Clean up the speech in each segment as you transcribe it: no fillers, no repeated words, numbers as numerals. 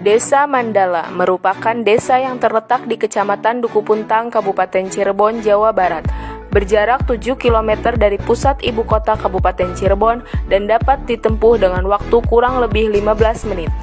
Desa Mandala merupakan desa yang terletak di Kecamatan Duku Puntang, Kabupaten Cirebon, Jawa Barat. Berjarak 7 km dari pusat ibu kota Kabupaten Cirebon dan dapat ditempuh dengan waktu kurang lebih 15 menit.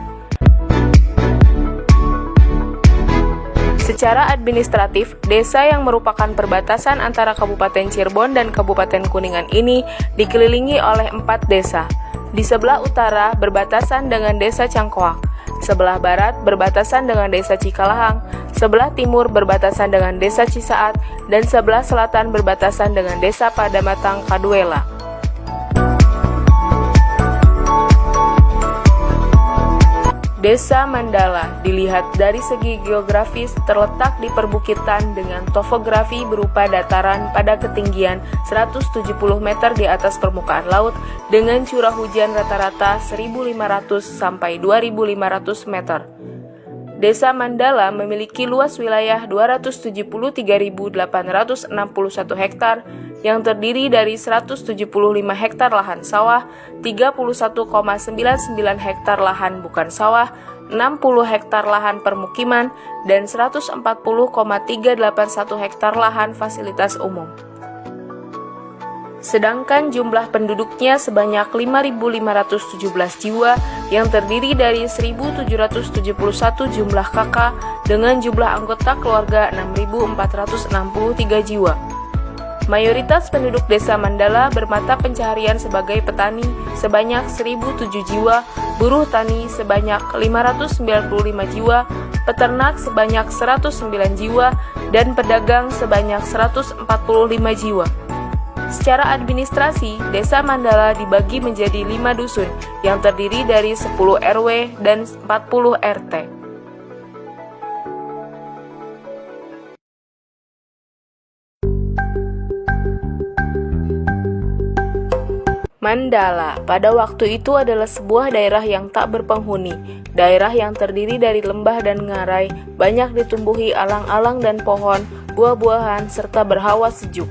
Secara administratif, desa yang merupakan perbatasan antara Kabupaten Cirebon dan Kabupaten Kuningan ini dikelilingi oleh 4 desa. Di sebelah utara berbatasan dengan Desa Cangkoak, sebelah barat berbatasan dengan Desa Cikalahang, sebelah timur berbatasan dengan Desa Cisaat, dan sebelah selatan berbatasan dengan Desa Padamatang Kaduela. Desa Mandala dilihat dari segi geografis terletak di perbukitan dengan topografi berupa dataran pada ketinggian 170 meter di atas permukaan laut dengan curah hujan rata-rata 1.500 sampai 2.500 meter. Desa Mandala memiliki luas wilayah 273.861 hektar yang terdiri dari 175 hektar lahan sawah, 31,99 hektar lahan bukan sawah, 60 hektar lahan permukiman, dan 140,381 hektar lahan fasilitas umum. Sedangkan jumlah penduduknya sebanyak 5.517 jiwa yang terdiri dari 1.771 jumlah kakak dengan jumlah anggota keluarga 6.463 jiwa. Mayoritas penduduk Desa Mandala bermata pencaharian sebagai petani sebanyak 1.007 jiwa, buruh tani sebanyak 595 jiwa, peternak sebanyak 109 jiwa, dan pedagang sebanyak 145 jiwa. Secara administrasi, Desa Mandala dibagi menjadi 5 dusun yang terdiri dari 10 RW dan 40 RT. Mandala pada waktu itu adalah sebuah daerah yang tak berpenghuni, daerah yang terdiri dari lembah dan ngarai, banyak ditumbuhi alang-alang dan pohon, buah-buahan, serta berhawa sejuk.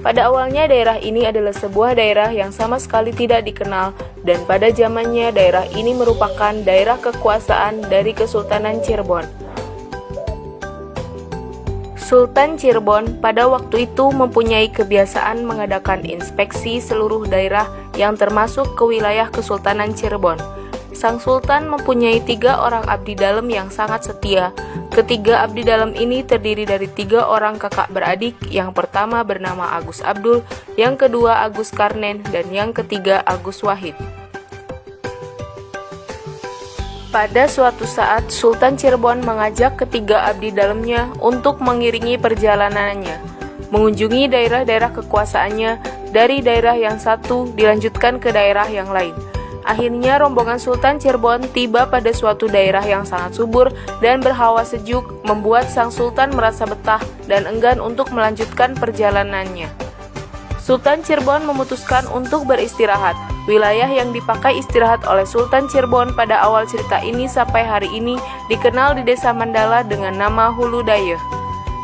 Pada awalnya daerah ini adalah sebuah daerah yang sama sekali tidak dikenal, dan pada zamannya daerah ini merupakan daerah kekuasaan dari Kesultanan Cirebon. Sultan Cirebon pada waktu itu mempunyai kebiasaan mengadakan inspeksi seluruh daerah yang termasuk ke wilayah Kesultanan Cirebon. Sang Sultan mempunyai 3 orang abdi dalam yang sangat setia. Ketiga abdi dalam ini terdiri dari 3 orang kakak beradik, yang pertama bernama Agus Abdul, yang kedua Agus Karnen, dan yang ketiga Agus Wahid. Pada suatu saat, Sultan Cirebon mengajak ketiga abdi dalamnya untuk mengiringi perjalanannya, mengunjungi daerah-daerah kekuasaannya, dari daerah yang satu dilanjutkan ke daerah yang lain. Akhirnya rombongan Sultan Cirebon tiba pada suatu daerah yang sangat subur dan berhawa sejuk, membuat sang Sultan merasa betah dan enggan untuk melanjutkan perjalanannya. Sultan Cirebon memutuskan untuk beristirahat. Wilayah yang dipakai istirahat oleh Sultan Cirebon pada awal cerita ini sampai hari ini dikenal di Desa Mandala dengan nama Hulu Dayeuh.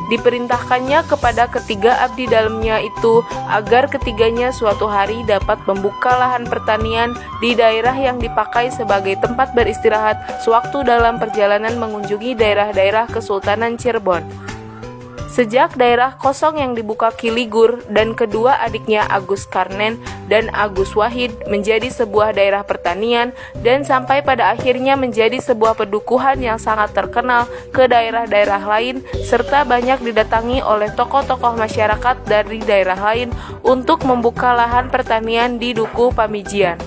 Diperintahkannya kepada ketiga abdi dalamnya itu agar ketiganya suatu hari dapat membuka lahan pertanian di daerah yang dipakai sebagai tempat beristirahat sewaktu dalam perjalanan mengunjungi daerah-daerah Kesultanan Cirebon. Sejak daerah kosong yang dibuka Kiligur dan kedua adiknya Agus Karnen dan Agus Wahid menjadi sebuah daerah pertanian dan sampai pada akhirnya menjadi sebuah pedukuhan yang sangat terkenal ke daerah-daerah lain serta banyak didatangi oleh tokoh-tokoh masyarakat dari daerah lain untuk membuka lahan pertanian di Duku Pamijian.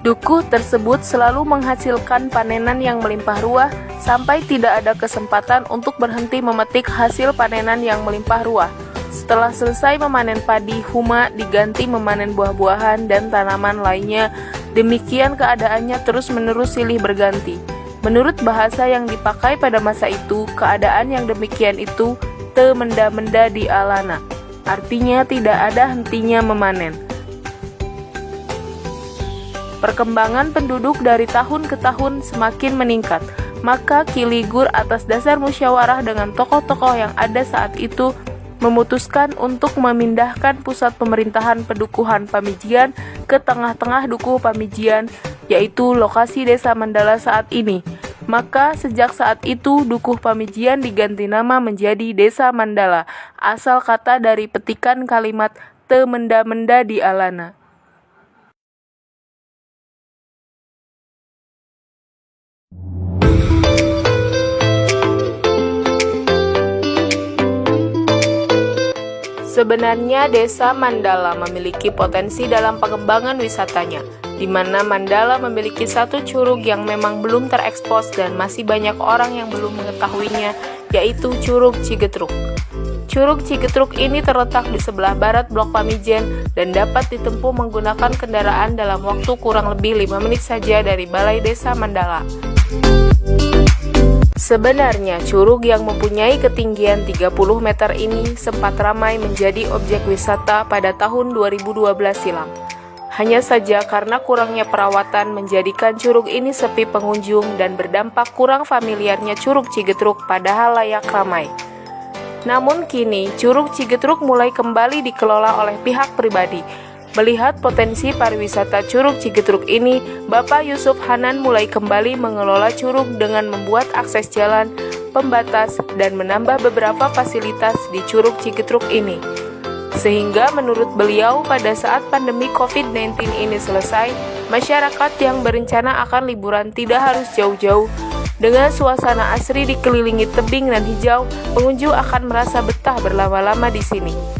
Duku tersebut selalu menghasilkan panenan yang melimpah ruah sampai tidak ada kesempatan untuk berhenti memetik hasil panenan yang melimpah ruah. Setelah selesai memanen padi, huma diganti memanen buah-buahan dan tanaman lainnya. Demikian keadaannya terus-menerus silih berganti. Menurut bahasa yang dipakai pada masa itu, keadaan yang demikian itu te menda-menda di alana. Artinya tidak ada hentinya memanen. Perkembangan penduduk dari tahun ke tahun semakin meningkat, maka Kiligur atas dasar musyawarah dengan tokoh-tokoh yang ada saat itu memutuskan untuk memindahkan pusat pemerintahan Pedukuhan Pamijian ke tengah-tengah Dukuh Pamijian, yaitu lokasi Desa Mandala saat ini. Maka sejak saat itu Dukuh Pamijian diganti nama menjadi Desa Mandala, asal kata dari petikan kalimat "te menda-menda di alana". Sebenarnya Desa Mandala memiliki potensi dalam pengembangan wisatanya, di mana Mandala memiliki satu curug yang memang belum terekspos dan masih banyak orang yang belum mengetahuinya, yaitu Curug Cigetruk. Curug Cigetruk ini terletak di sebelah barat Blok Pamijen dan dapat ditempuh menggunakan kendaraan dalam waktu kurang lebih 5 menit saja dari Balai Desa Mandala. Sebenarnya curug yang mempunyai ketinggian 30 meter ini sempat ramai menjadi objek wisata pada tahun 2012 silam. Hanya saja karena kurangnya perawatan menjadikan curug ini sepi pengunjung dan berdampak kurang familiarnya Curug Cigetruk padahal layak ramai. Namun kini Curug Cigetruk mulai kembali dikelola oleh pihak pribadi. Melihat potensi pariwisata Curug Cigetruk ini, Bapak Yusuf Hanan mulai kembali mengelola curug dengan membuat akses jalan, pembatas, dan menambah beberapa fasilitas di Curug Cigetruk ini. Sehingga menurut beliau pada saat pandemi COVID-19 ini selesai, masyarakat yang berencana akan liburan tidak harus jauh-jauh. Dengan suasana asri dikelilingi tebing dan hijau, pengunjung akan merasa betah berlama-lama di sini.